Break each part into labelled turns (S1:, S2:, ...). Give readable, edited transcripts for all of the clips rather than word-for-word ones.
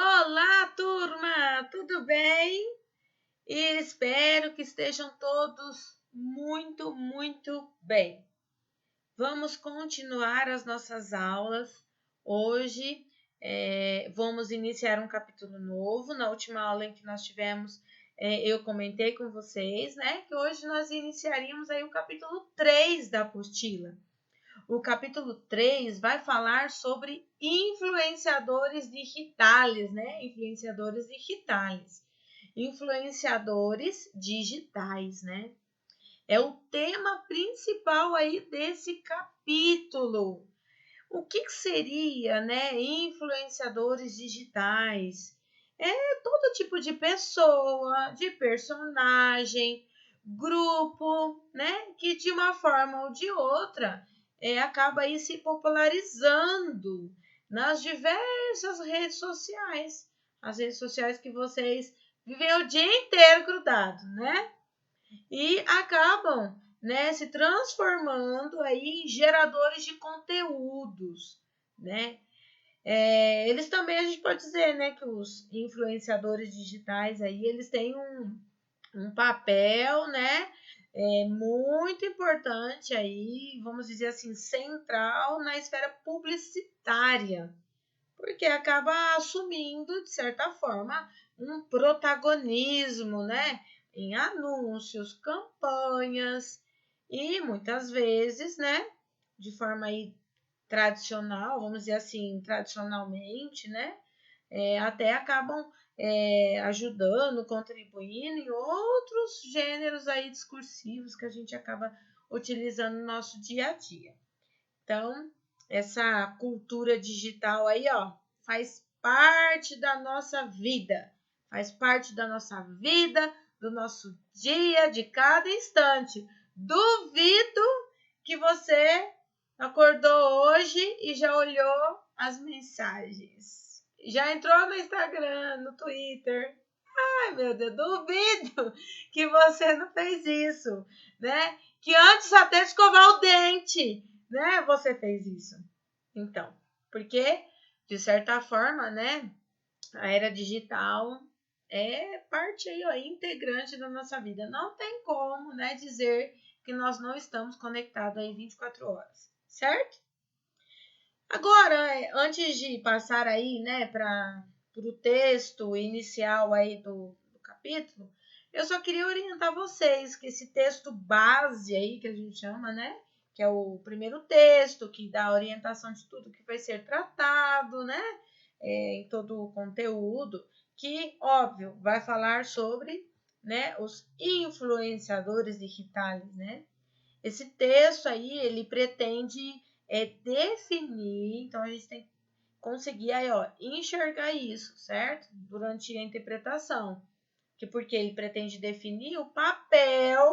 S1: Olá, turma! Tudo bem? E espero que estejam todos muito bem. Vamos continuar as nossas aulas. Hoje vamos iniciar um capítulo novo. Na última aula em que nós tivemos, eu comentei com vocês, né, que hoje nós iniciaríamos aí o capítulo 3 da apostila. O capítulo 3 vai falar sobre influenciadores digitais, né? Influenciadores digitais. Influenciadores digitais, né? É o tema principal aí desse capítulo. O que seria, né, influenciadores digitais? É todo tipo de pessoa, de personagem, grupo, né, que de uma forma ou de outra acaba aí se popularizando nas diversas redes sociais. As redes sociais que vocês vivem o dia inteiro grudado, né? E acabam, né, se transformando aí em geradores de conteúdos, né? Eles também, a gente pode dizer, né, que os influenciadores digitais aí, eles têm um papel, né, muito importante aí, vamos dizer assim, central na esfera publicitária, porque acaba assumindo, de certa forma, um protagonismo, né, em anúncios, campanhas e muitas vezes, né, de forma aí tradicional, vamos dizer assim, tradicionalmente, né, até acabam ajudando, contribuindo em outros gêneros aí discursivos que a gente acaba utilizando no nosso dia a dia. Então, essa cultura digital aí, ó, faz parte da nossa vida, do nosso dia, de cada instante. Duvido que você acordou hoje e já olhou as mensagens. Já entrou no Instagram, no Twitter. Ai, meu Deus, duvido que você não fez isso, né? Que antes até de escovar o dente, né, você fez isso. Então, porque, de certa forma, né, a era digital é parte aí, ó, integrante da nossa vida. Não tem como, né, dizer que nós não estamos conectados aí 24 horas, certo? Agora, antes de passar aí, né, para o texto inicial aí do capítulo, eu só queria orientar vocês que esse texto base aí, que a gente chama, né, que é o primeiro texto, que dá a orientação de tudo que vai ser tratado, né, em todo o conteúdo, que, óbvio, vai falar sobre, né, os influenciadores digitais, né. Esse texto aí, ele pretende definir, então a gente tem que conseguir aí, ó, enxergar isso, certo? Durante a interpretação, que porque ele pretende definir o papel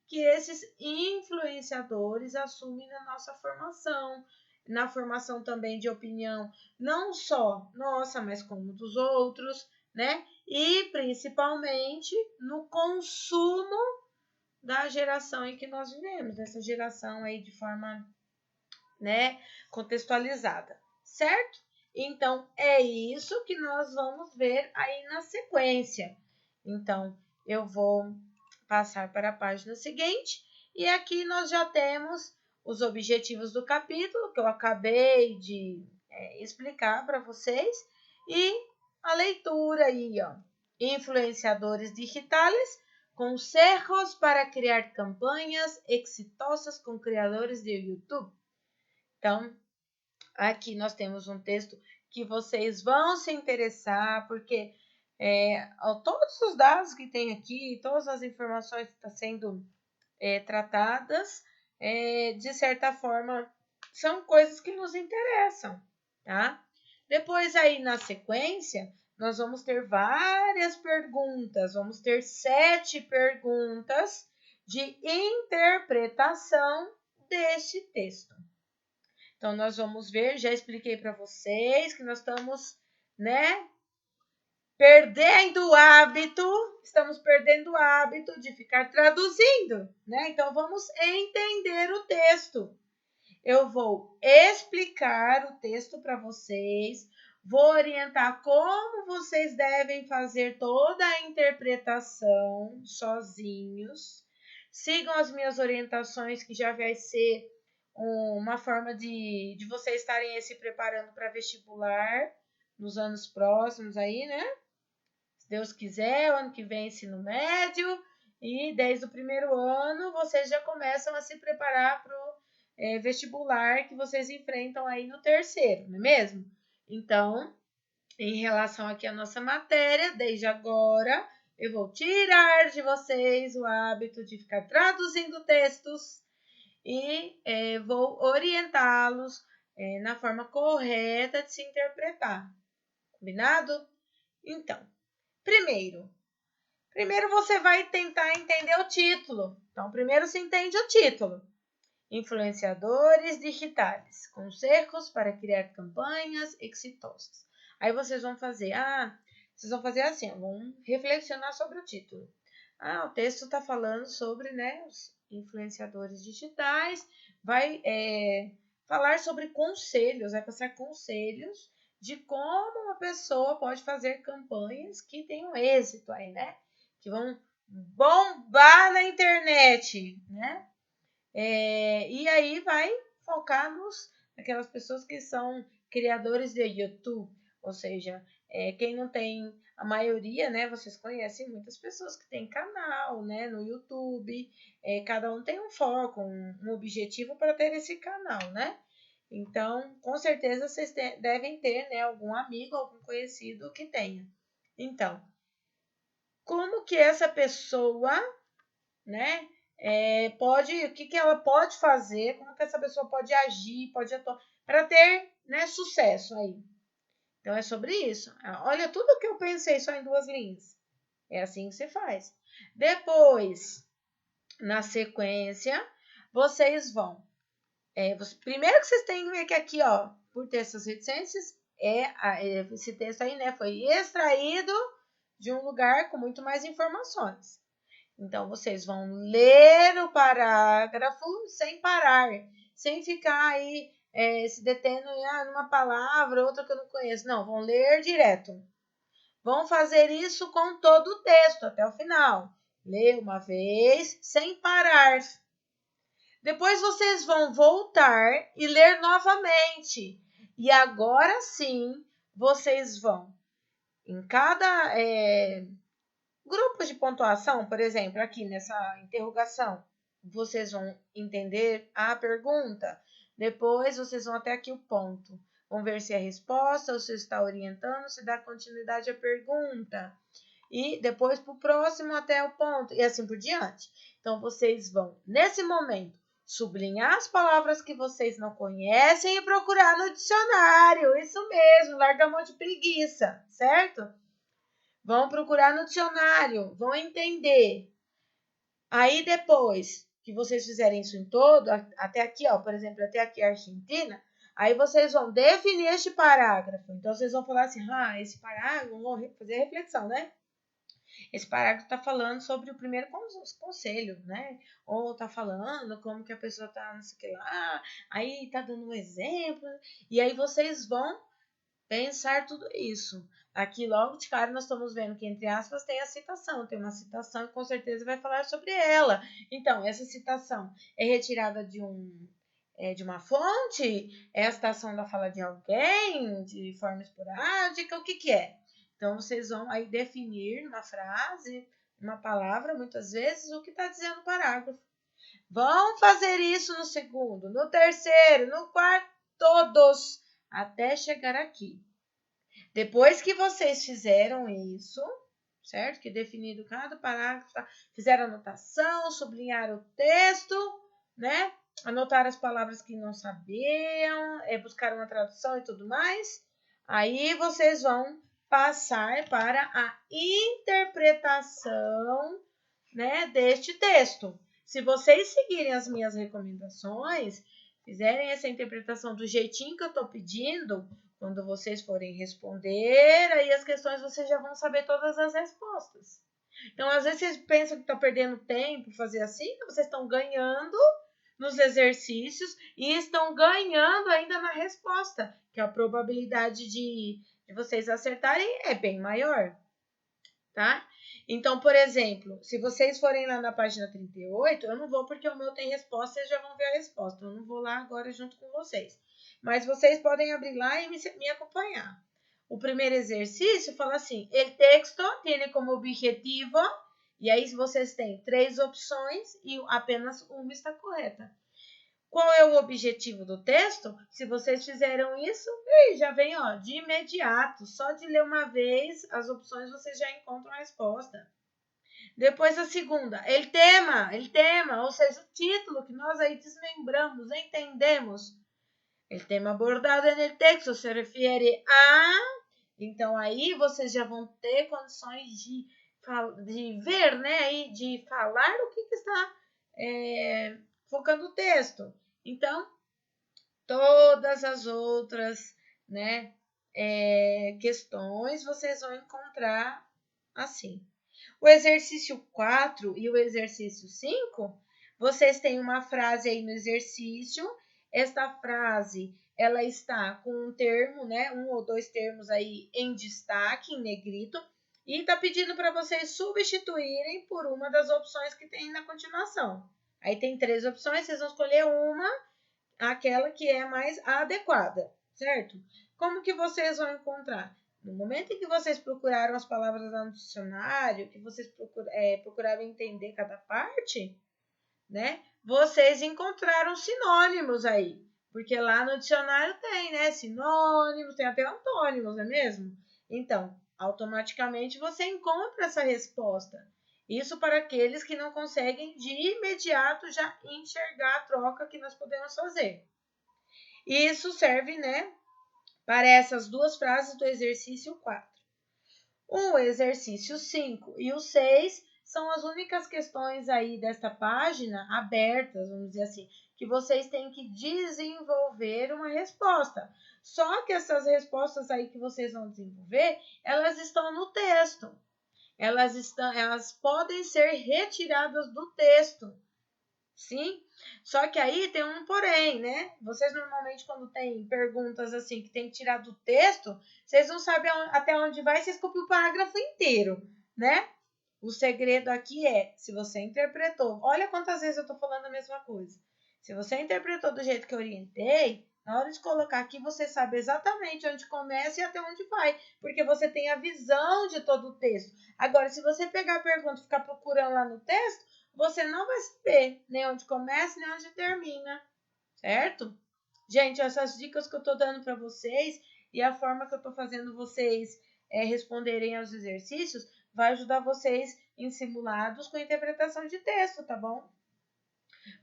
S1: que esses influenciadores assumem na nossa formação, na formação também de opinião, não só nossa, mas como dos outros, né? E principalmente no consumo da geração em que nós vivemos, dessa geração aí de forma, né, contextualizada, certo? Então, é isso que nós vamos ver aí na sequência. Então, eu vou passar para a página seguinte e aqui nós já temos os objetivos do capítulo que eu acabei de explicar para vocês e a leitura aí, ó. Influenciadores digitais, consejos para criar campanhas exitosas com criadores de YouTube. Então, aqui nós temos um texto que vocês vão se interessar, porque todos os dados que tem aqui, todas as informações que estão sendo tratadas, de certa forma, são coisas que nos interessam, tá? Depois aí na sequência, nós vamos ter várias perguntas, vamos ter 7 perguntas de interpretação deste texto. Então, nós vamos ver, já expliquei para vocês que nós estamos, né, estamos perdendo o hábito de ficar traduzindo, né? Então, vamos entender o texto. Eu vou explicar o texto para vocês, vou orientar como vocês devem fazer toda a interpretação sozinhos. Sigam as minhas orientações, que já vai ser uma forma de vocês estarem se preparando para vestibular nos anos próximos aí, né? Se Deus quiser, o ano que vem ensino médio, e desde o primeiro ano vocês já começam a se preparar para o vestibular que vocês enfrentam aí no terceiro, não é mesmo? Então, em relação aqui à nossa matéria, desde agora, eu vou tirar de vocês o hábito de ficar traduzindo textos e vou orientá-los na forma correta de se interpretar. Combinado? Então, primeiro você vai tentar entender o título. Então, primeiro se entende o título. Influenciadores digitais, consejos para criar campanhas exitosas. Aí vocês vão fazer, assim, vão reflexionar sobre o título. O texto está falando sobre, né, os influenciadores digitais, vai falar sobre conselhos, vai passar conselhos de como uma pessoa pode fazer campanhas que tenham êxito aí, né? Que vão bombar na internet, né? E aí vai focar naquelas pessoas que são criadores de YouTube, ou seja, quem não tem, a maioria, né, vocês conhecem muitas pessoas que têm canal, né, no YouTube, cada um tem um foco, um objetivo para ter esse canal, né? Então, com certeza vocês devem ter, né, algum amigo, algum conhecido que tenha. Então, como que essa pessoa, né, o que ela pode fazer, como que essa pessoa pode agir, pode atuar, para ter, né, sucesso aí. Então, é sobre isso. Olha tudo que eu pensei só em 2 linhas. É assim que se faz. Depois, na sequência, vocês vão... primeiro que vocês têm que ver que aqui, ó, por ter essas reticências, esse texto aí, né, foi extraído de um lugar com muito mais informações. Então, vocês vão ler o parágrafo sem parar, sem ficar aí se detendo em uma palavra, outra que eu não conheço. Não, vão ler direto. Vão fazer isso com todo o texto até o final. Ler uma vez sem parar. Depois vocês vão voltar e ler novamente. E agora sim, vocês vão, em cada grupos de pontuação, por exemplo, aqui nessa interrogação, vocês vão entender a pergunta. Depois, vocês vão até aqui o ponto. Vão ver se é resposta, ou se está orientando, se dá continuidade à pergunta. E depois, para o próximo, até o ponto. E assim por diante. Então, vocês vão, nesse momento, sublinhar as palavras que vocês não conhecem e procurar no dicionário. Isso mesmo, larga a mão de preguiça, certo? Vão procurar no dicionário, vão entender. Aí depois que vocês fizerem isso em todo, até aqui, ó, por exemplo, até aqui a Argentina, aí vocês vão definir este parágrafo. Então, vocês vão falar assim, esse parágrafo, vão fazer reflexão, né? Esse parágrafo está falando sobre o primeiro conselho, né? Ou está falando como que a pessoa está, não sei o que lá, aí está dando um exemplo, e aí vocês vão pensar tudo isso. Aqui, logo de cara, nós estamos vendo que, entre aspas, tem a citação. Tem uma citação que, com certeza, vai falar sobre ela. Então, essa citação é retirada de uma fonte? É a citação da fala de alguém? De forma esporádica? O que é? Então, vocês vão aí definir numa frase, uma palavra, muitas vezes, o que está dizendo o parágrafo. Vão fazer isso no segundo, no terceiro, no quarto, todos, até chegar aqui. Depois que vocês fizeram isso, certo? Que definido cada parágrafo, fizeram anotação, sublinharam o texto, né? Anotaram as palavras que não sabiam, buscaram uma tradução e tudo mais. Aí vocês vão passar para a interpretação, né, deste texto. Se vocês seguirem as minhas recomendações, fizerem essa interpretação do jeitinho que eu estou pedindo, quando vocês forem responder, aí as questões vocês já vão saber todas as respostas. Então, às vezes vocês pensam que estão perdendo tempo fazer assim, então vocês estão ganhando nos exercícios e estão ganhando ainda na resposta, que é a probabilidade de de vocês acertarem é bem maior, tá? Então, por exemplo, se vocês forem lá na página 38, eu não vou porque o meu tem resposta, vocês já vão ver a resposta. Eu não vou lá agora junto com vocês. Mas vocês podem abrir lá e me acompanhar. O primeiro exercício fala assim: el texto tiene como objetivo, e aí vocês têm 3 opções e apenas uma está correta. Qual é o objetivo do texto? Se vocês fizeram isso, já vem de imediato. Só de ler uma vez as opções vocês já encontram a resposta. Depois a segunda, el tema, ou seja, o título que nós aí desmembramos, entendemos. El tema abordado en el texto se refere a... Então aí vocês já vão ter condições de ver, né, e de falar o que está focando o texto. Então, todas as outras, né, questões vocês vão encontrar assim. O exercício 4 e o exercício 5, vocês têm uma frase aí no exercício. Esta frase, ela está com um termo, né, 1 ou 2 termos aí em destaque, em negrito, e está pedindo para vocês substituírem por uma das opções que tem na continuação. Aí tem 3 opções, vocês vão escolher uma, aquela que é mais adequada, certo? Como que vocês vão encontrar? No momento em que vocês procuraram as palavras no dicionário, que vocês procuraram entender cada parte, né? Vocês encontraram sinônimos aí. Porque lá no dicionário tem, né? Sinônimos, tem até antônimos, não é mesmo? Então, automaticamente você encontra essa resposta. Isso para aqueles que não conseguem de imediato já enxergar a troca que nós podemos fazer. Isso serve, né, para essas 2 frases do exercício 4. O exercício 5 e o 6 são as únicas questões aí desta página abertas, vamos dizer assim, que vocês têm que desenvolver uma resposta. Só que essas respostas aí que vocês vão desenvolver, elas estão no texto. Elas podem ser retiradas do texto. Sim? Só que aí tem um porém, né? Vocês normalmente quando tem perguntas assim que tem que tirar do texto, vocês não sabem até onde vai, vocês copiam o parágrafo inteiro, né? O segredo aqui é, se você interpretou, olha quantas vezes eu estou falando a mesma coisa. Se você interpretou do jeito que eu orientei, na hora de colocar aqui, você sabe exatamente onde começa e até onde vai, porque você tem a visão de todo o texto. Agora, se você pegar a pergunta e ficar procurando lá no texto, você não vai saber nem onde começa, nem onde termina, certo? Gente, essas dicas que eu estou dando para vocês e a forma que eu estou fazendo vocês responderem aos exercícios vai ajudar vocês em simulados com interpretação de texto, tá bom?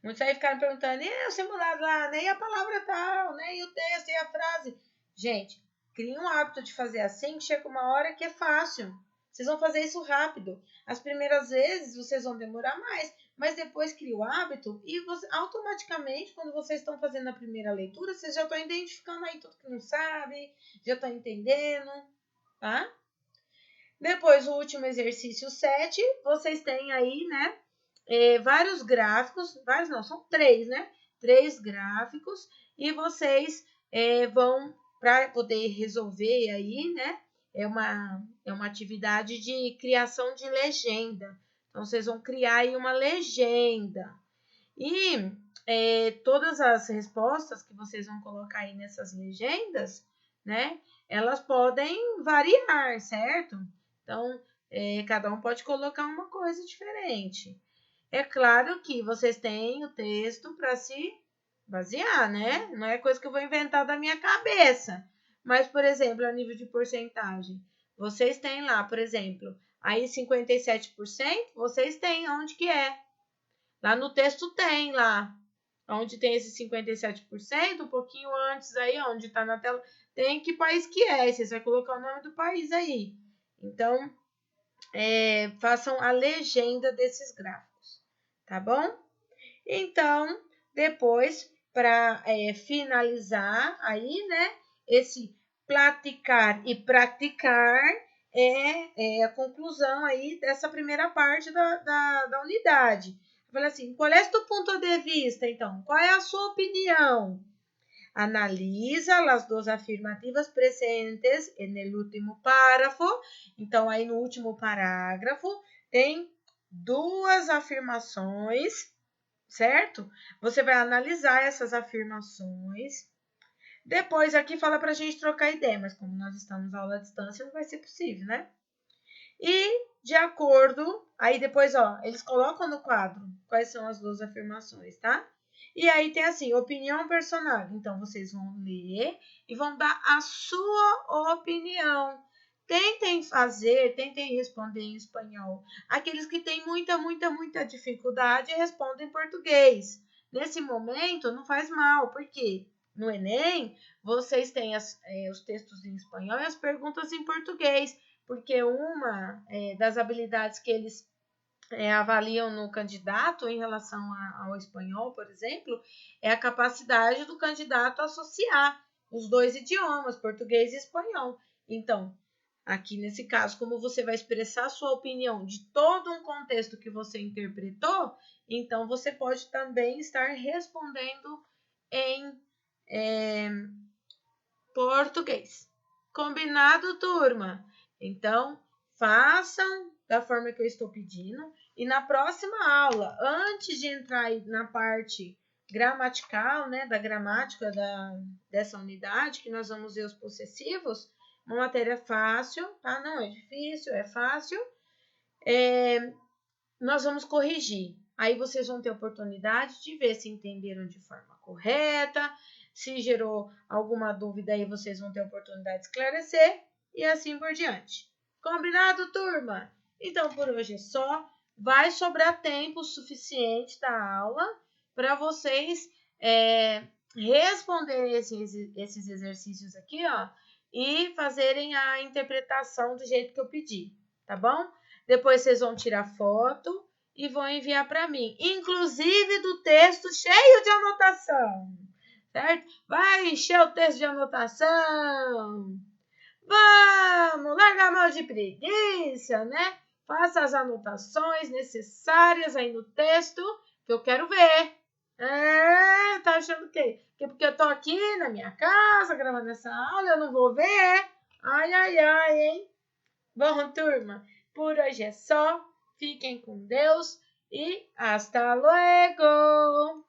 S1: Muitos aí ficaram perguntando, e o simulado lá, nem a palavra tal, nem o texto e a frase. Gente, crie um hábito de fazer assim, que chega uma hora que é fácil. Vocês vão fazer isso rápido. As primeiras vezes vocês vão demorar mais, mas depois cria o hábito e você, automaticamente, quando vocês estão fazendo a primeira leitura, vocês já estão identificando aí tudo que não sabe, já estão entendendo, tá? Depois, o último exercício 7, vocês têm aí, né, vários gráficos, vários não, são 3, né? 3 gráficos, e vocês vão, para poder resolver aí, né? É uma atividade de criação de legenda. Então, vocês vão criar aí uma legenda. E todas as respostas que vocês vão colocar aí nessas legendas, né? Elas podem variar, certo? Então, cada um pode colocar uma coisa diferente. É claro que vocês têm o texto para se basear, né? Não é coisa que eu vou inventar da minha cabeça. Mas, por exemplo, a nível de porcentagem, vocês têm lá, por exemplo, aí 57%, vocês têm onde que é. Lá no texto tem lá, onde tem esse 57%, um pouquinho antes aí, onde está na tela, tem que país que é. Vocês vão colocar o nome do país aí. Então, façam a legenda desses gráficos, tá bom? Então, depois, para finalizar aí, né, esse platicar e praticar é a conclusão aí dessa primeira parte da unidade. Eu falei assim, qual é o teu ponto de vista, então? Qual é a sua opinião? Analiza as duas afirmativas presentes no último párrafo. Então, aí no último parágrafo, tem duas afirmações, certo? Você vai analisar essas afirmações. Depois, aqui fala para a gente trocar ideia, mas como nós estamos na aula à distância, não vai ser possível, né? E, de acordo, aí depois, ó, eles colocam no quadro quais são as duas afirmações, tá? E aí tem assim, opinião personal. Então, vocês vão ler e vão dar a sua opinião. Tentem responder em espanhol. Aqueles que têm muita dificuldade respondem em português. Nesse momento, não faz mal, porque no Enem, vocês têm os textos em espanhol e as perguntas em português, porque uma das habilidades que eles avaliam no candidato em relação ao espanhol, por exemplo, é a capacidade do candidato a associar os dois idiomas, português e espanhol. Então, aqui nesse caso, como você vai expressar a sua opinião de todo um contexto que você interpretou, então você pode também estar respondendo em português. Combinado, turma? Então, façam da forma que eu estou pedindo. E na próxima aula, antes de entrar na parte gramatical, né, da gramática dessa unidade, que nós vamos ver os possessivos, uma matéria fácil, tá? Não é difícil, é fácil. Nós vamos corrigir. Aí vocês vão ter oportunidade de ver se entenderam de forma correta, se gerou alguma dúvida aí, vocês vão ter oportunidade de esclarecer e assim por diante. Combinado, turma? Então, por hoje é só. Vai sobrar tempo suficiente da aula para vocês responderem esses exercícios aqui, ó, e fazerem a interpretação do jeito que eu pedi, tá bom? Depois vocês vão tirar foto e vão enviar para mim, inclusive do texto cheio de anotação, certo? Vai encher o texto de anotação. Vamos, larga a mão de preguiça, né? Faça as anotações necessárias aí no texto, que eu quero ver. Tá achando que porque eu tô aqui na minha casa gravando essa aula, eu não vou ver? Ai, hein? Bom, turma, por hoje é só. Fiquem com Deus e hasta luego!